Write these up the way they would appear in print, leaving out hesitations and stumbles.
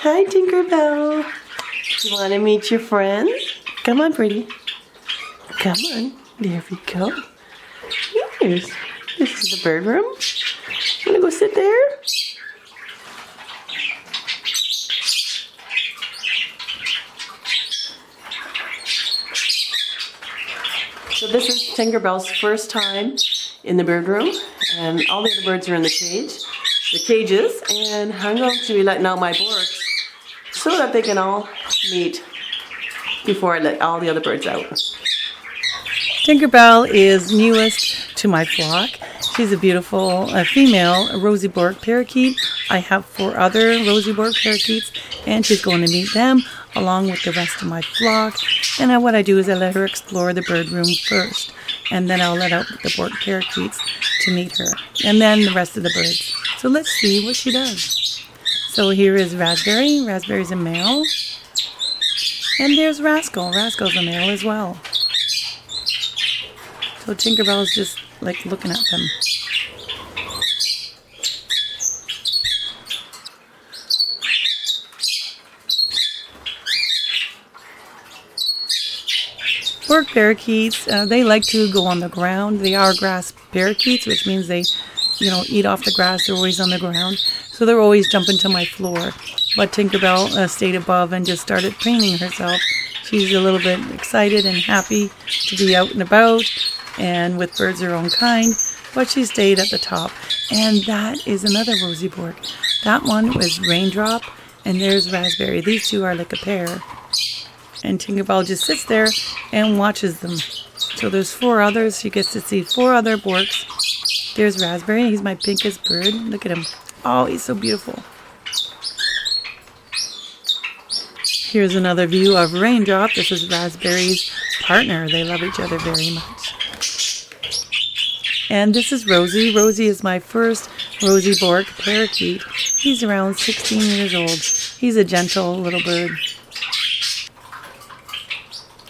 Hi, Tinkerbelle. Do you want to meet your friend? Come on, pretty. Come on. There we go. Yes. This is the bird room. You want to go sit there? So this is Tinkerbelle's first time in the bird room, and all the other birds are in the cages, and I'm going to be letting out my Bourkes so that they can all meet before I let all the other birds out. Tinkerbelle is newest to my flock. She's a beautiful female Rosey Bourke Parakeet. I have 4 other Rosey Bourke Parakeets, and she's going to meet them along with the rest of my flock. And what I do is I let her explore the bird room first, and then I'll let out the Bourke Parakeets to meet her, and then the rest of the birds. So let's see what she does. So here is Raspberry. Raspberry's a male. And there's Rascal. Rascal's a male as well. So Tinkerbell's just like looking at them. Bourke parakeets, they like to go on the ground. They are grass parakeets, which means they, eat off the grass. They're always on the ground. So they're always jumping to my floor. But Tinkerbelle stayed above and just started preening herself. She's a little bit excited and happy to be out and about and with birds her own kind. But she stayed at the top. And that is another Rosey Bourke. That one was Raindrop, and there's Raspberry. These two are like a pair. And Tinkerbelle just sits there and watches them. So there's 4 others. She gets to see 4 other Bourkes. There's Raspberry. He's my pinkest bird. Look at him. Oh, he's so beautiful. Here's another view of Raindrop. This is Raspberry's partner. They love each other very much. And this is Rosey. Rosey is my first Rosey Bourke Parakeet. He's around 16 years old. He's a gentle little bird.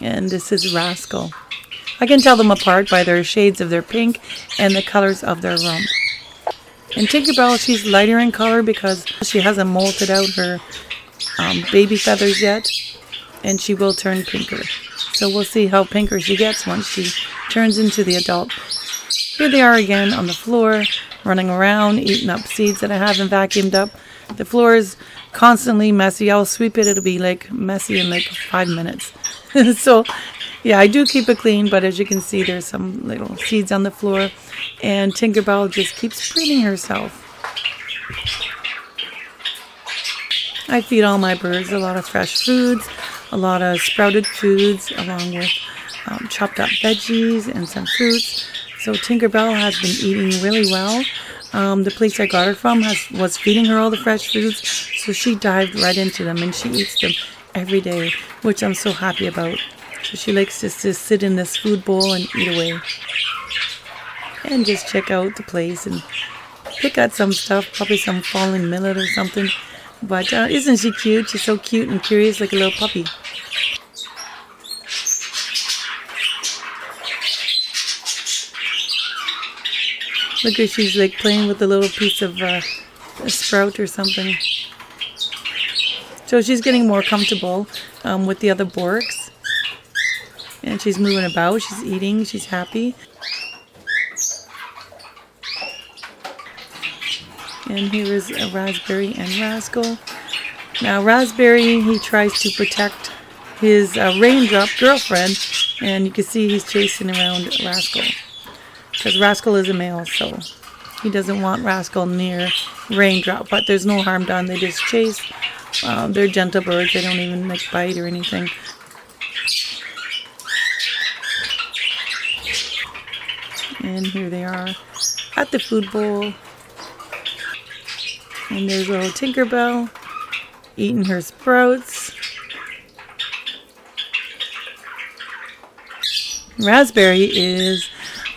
And this is Rascal. I can tell them apart by their shades of their pink and the colors of their rump. And Tinkerbelle, she's lighter in color because she hasn't molted out her baby feathers yet, and she will turn pinker. So we'll see how pinker she gets once she turns into the adult. Here they are again on the floor, running around, eating up seeds that I haven't vacuumed up. The floor is constantly messy. I'll sweep it. It'll be like messy in like 5 minutes. So, yeah, I do keep it clean, but as you can see, there's some little seeds on the floor, and Tinkerbelle just keeps preening herself. I feed all my birds a lot of fresh foods, a lot of sprouted foods, along with chopped up veggies and some fruits. So Tinkerbelle has been eating really well. The place I got her from was feeding her all the fresh foods, so she dived right into them, and she eats them every day, which I'm so happy about. So she likes just to sit in this food bowl and eat away. And just check out the place and pick out some stuff, probably some fallen millet or something. But isn't she cute? She's so cute and curious, like a little puppy. Look at, she's like playing with a little piece of a sprout or something. So she's getting more comfortable with the other Bourkes. And she's moving about, she's eating, she's happy. And here is a Raspberry and Rascal. Now Raspberry, he tries to protect his Raindrop girlfriend, and you can see he's chasing around Rascal. Because Rascal is a male, so he doesn't want Rascal near Raindrop. But there's no harm done, they just chase. They're gentle birds, they don't even bite or anything. And here they are at the food bowl. And there's little Tinkerbelle eating her sprouts. Raspberry is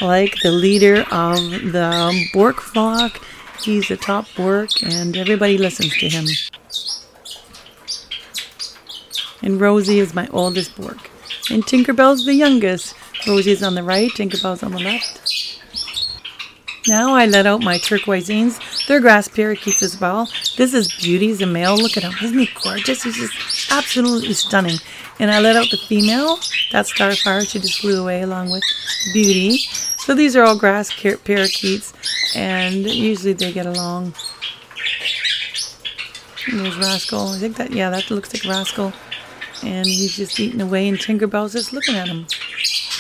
like the leader of the Bourke flock. He's the top Bourke, and everybody listens to him. And Rosey is my oldest Bourke. And Tinkerbell's the youngest. Rosey's on the right, Tinkerbell's on the left. Now I let out my Turquoisines. They're grass parakeets as well. This is Beauty, he's a male. Look at him. Isn't he gorgeous? He's just absolutely stunning. And I let out the female. That's Starfire. She just flew away along with Beauty. So these are all grass parakeets, and usually they get along. And there's Rascal. I think that, yeah, that looks like Rascal. And he's just eating away, and Tinkerbell's just looking at him.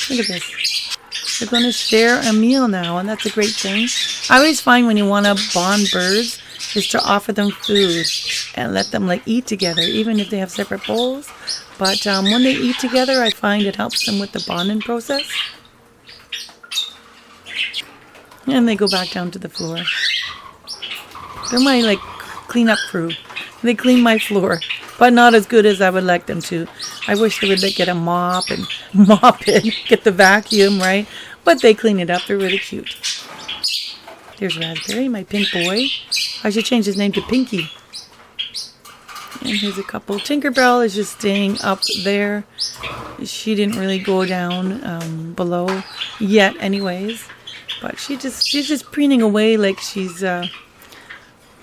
Look at this. They're going to share a meal now, and that's a great thing. I always find when you want to bond birds is to offer them food and let them like eat together, even if they have separate bowls. But when they eat together, I find it helps them with the bonding process. And they go back down to the floor. They're my like cleanup crew. They clean my floor, but not as good as I would like them to. I wish they would like, get a mop and mop it, get the vacuum, right? But they clean it up. They're really cute. There's Raspberry, my pink boy. I should change his name to Pinky. And here's a couple. Tinkerbelle is just staying up there. She didn't really go down below yet anyways. But she's just preening away like she's, I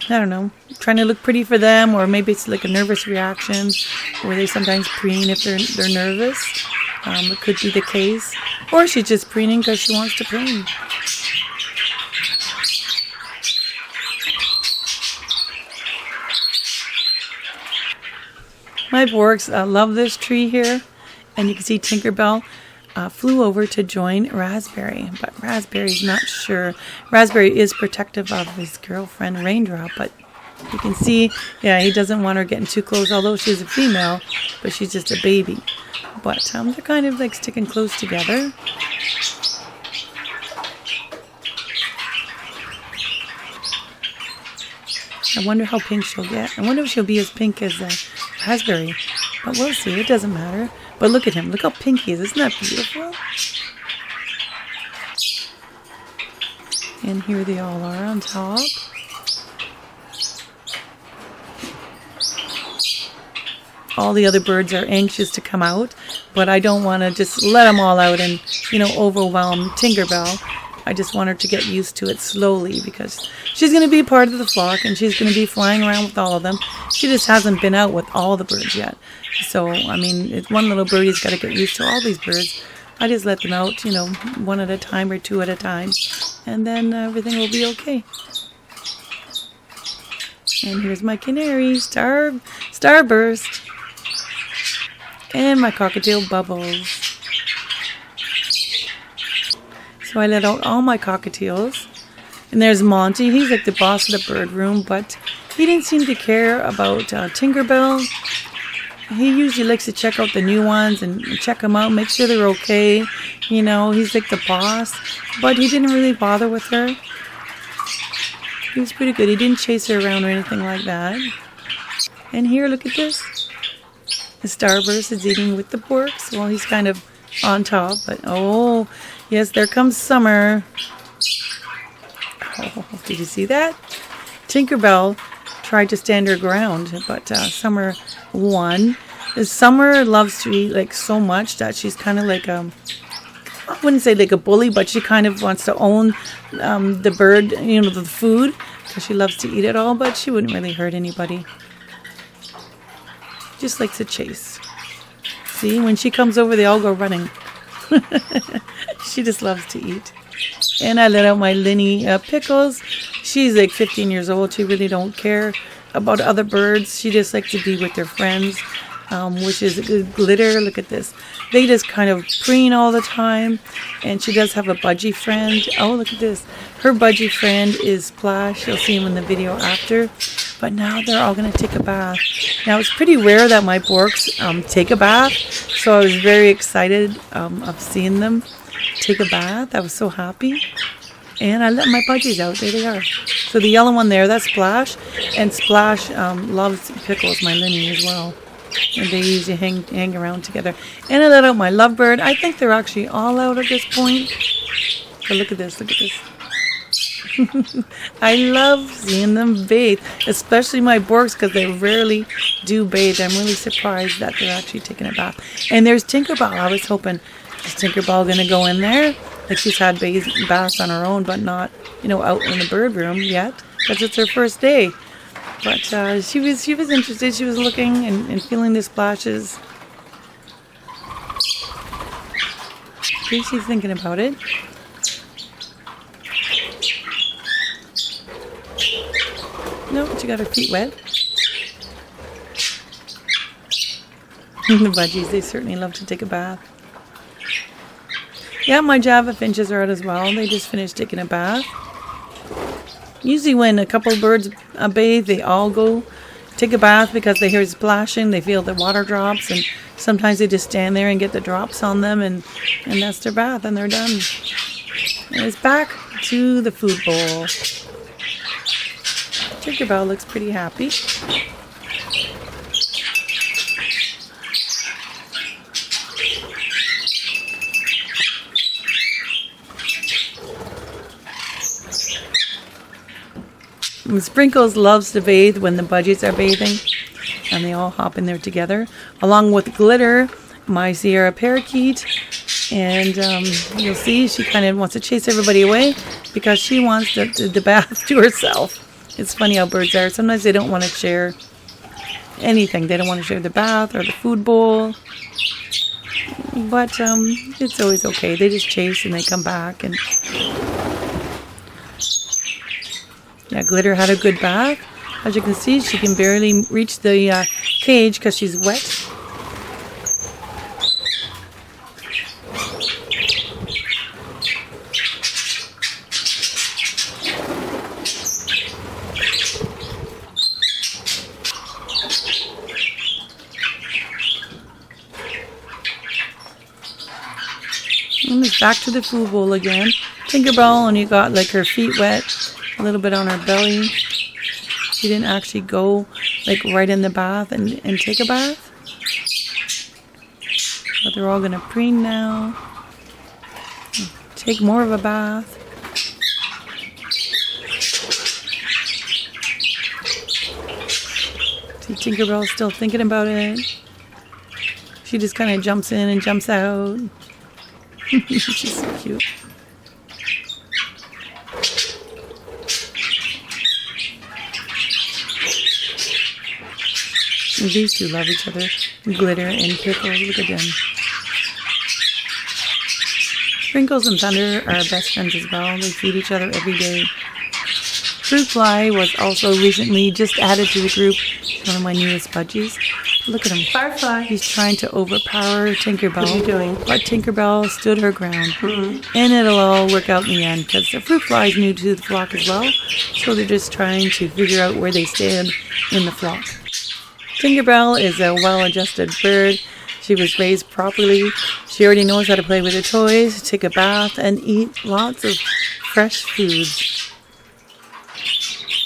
don't know, trying to look pretty for them. Or maybe it's like a nervous reaction where they sometimes preen if they're nervous. It could be the case. Or she's just preening because she wants to preen. My Bourkes love this tree here, and you can see Tinkerbelle flew over to join Raspberry, but Raspberry's not sure. Raspberry is protective of his girlfriend Raindrop, but you can see, yeah, he doesn't want her getting too close, although she's a female, but she's just a baby. But they're kind of like sticking close together. I wonder how pink she'll get. I wonder if she'll be as pink as Raspberry. But we'll see. It doesn't matter. But look at him. Look how pink he is. Isn't that beautiful? And here they all are on top. All the other birds are anxious to come out. But I don't want to just let them all out and, overwhelm Tinkerbelle. I just want her to get used to it slowly because she's going to be part of the flock and she's going to be flying around with all of them. She just hasn't been out with all the birds yet. So, I mean, it's one little birdie's got to get used to all these birds. I just let them out, one at a time or two at a time. And then everything will be okay. And here's my Canary, Starburst. And my Cockatiel Bubbles. So I let out all my cockatiels. And there's Monty. He's like the boss of the bird room, but he didn't seem to care about Tinkerbelle. He usually likes to check out the new ones and check them out, make sure they're okay. He's like the boss. But he didn't really bother with her. He was pretty good. He didn't chase her around or anything like that. And here, look at this. The Starburst is eating with the Bourkes. Well, he's kind of on top, but oh, yes, there comes summer. Oh, did you see that? Tinkerbelle tried to stand her ground, but Summer won. Summer loves to eat like so much that she's kind of like I wouldn't say like a bully, but she kind of wants to own the bird, the food, because she loves to eat it all, but she wouldn't really hurt anybody. Just likes to chase. See, when she comes over, they all go running. She just loves to eat. And I let out my Linnie Pickles. She's like 15 years old. She really don't care about other birds. She just likes to be with her friends, which is Glitter. Look at this. They just kind of preen all the time. And she does have a budgie friend. Oh, look at this. Her budgie friend is Splash. You'll see him in the video after. But now they're all going to take a bath. Now, it's pretty rare that my Bourkes take a bath. So I was very excited of seeing them take a bath. I was so happy. And I let my budgies out. There they are. So the yellow one there, that's Splash. And Splash loves Pickles, my Linnie, as well. And they usually hang around together. And I let out my lovebird. I think they're actually all out at this point. But look at this. Look at this. I love seeing them bathe, especially my Bourkes, because they rarely do bathe. I'm really surprised that they're actually taking a bath. And there's Tinkerbelle. I was hoping, is Tinkerbelle going to go in there? Like she's had baths on her own, but not, you know, out in the bird room yet, because it's her first day. But she was interested. She was looking and feeling the splashes. I think she's thinking about it. No, she got her feet wet. The Budgies, they certainly love to take a bath. Yeah, my Java finches are out as well. They just finished taking a bath. Usually when a couple birds bathe, they all go take a bath because they hear splashing, they feel the water drops, and sometimes they just stand there and get the drops on them, and that's their bath, and they're done. And it's back to the food bowl. Tinkerbelle looks pretty happy. And Sprinkles loves to bathe when the Budgies are bathing, and they all hop in there together, along with Glitter, my Sierra parakeet. And you'll see she kind of wants to chase everybody away because she wants the bath to herself. It's funny how birds are. Sometimes they don't want to share anything. They don't want to share the bath or the food bowl. But it's always okay. They just chase and they come back. And yeah, Glitter had a good bath. As you can see, she can barely reach the cage because she's wet. And it's back to the food bowl again. Tinkerbelle only got like her feet wet, a little bit on her belly. She didn't actually go like right in the bath and take a bath. But they're all gonna preen now. Take more of a bath. See, Tinkerbell's still thinking about it. She just kind of jumps in and jumps out. She's so cute. And these two love each other. Glitter and Pickles, look at them. Sprinkles and Thunder are best friends as well. They feed each other every day. Fruit Fly was also recently just added to the group. He's one of my newest Budgies. Look at him. Firefly. He's trying to overpower Tinkerbelle. What are you doing? But Tinkerbelle stood her ground. And it'll all work out in the end because the Fruit Fly is new to the flock as well. So they're just trying to figure out where they stand in the flock. Tinkerbelle is a well-adjusted bird. She was raised properly. She already knows how to play with her toys, take a bath, and eat lots of fresh foods.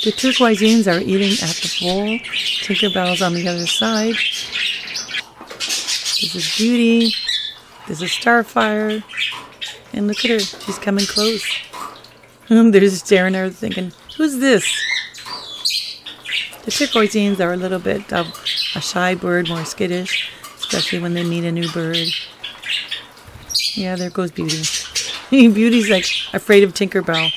The Turquoisines are eating at the bowl. Tinkerbell's on the other side. This is Beauty. This is Starfire. And look at her. She's coming close. They're just staring at her thinking, who's this? The Turquoisines are a little bit of a shy bird, more skittish, especially when they meet a new bird. Yeah, there goes Beauty. Beauty's like afraid of Tinkerbelle.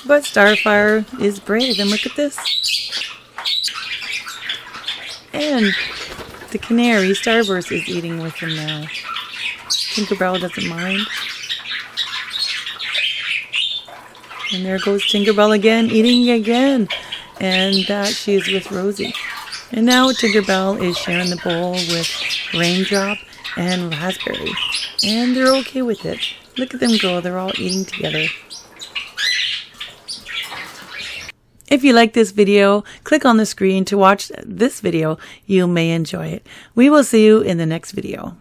But Starfire is brave, and look at this. And the Canary, Starburst, is eating with them now. Tinkerbelle doesn't mind. And there goes Tinkerbelle again, eating again. And she is with Rosey. And now Tinkerbelle is sharing the bowl with Raindrop and Raspberry. And they're okay with it. Look at them go, they're all eating together. If you like this video, click on the screen to watch this video. You may enjoy it. We will see you in the next video.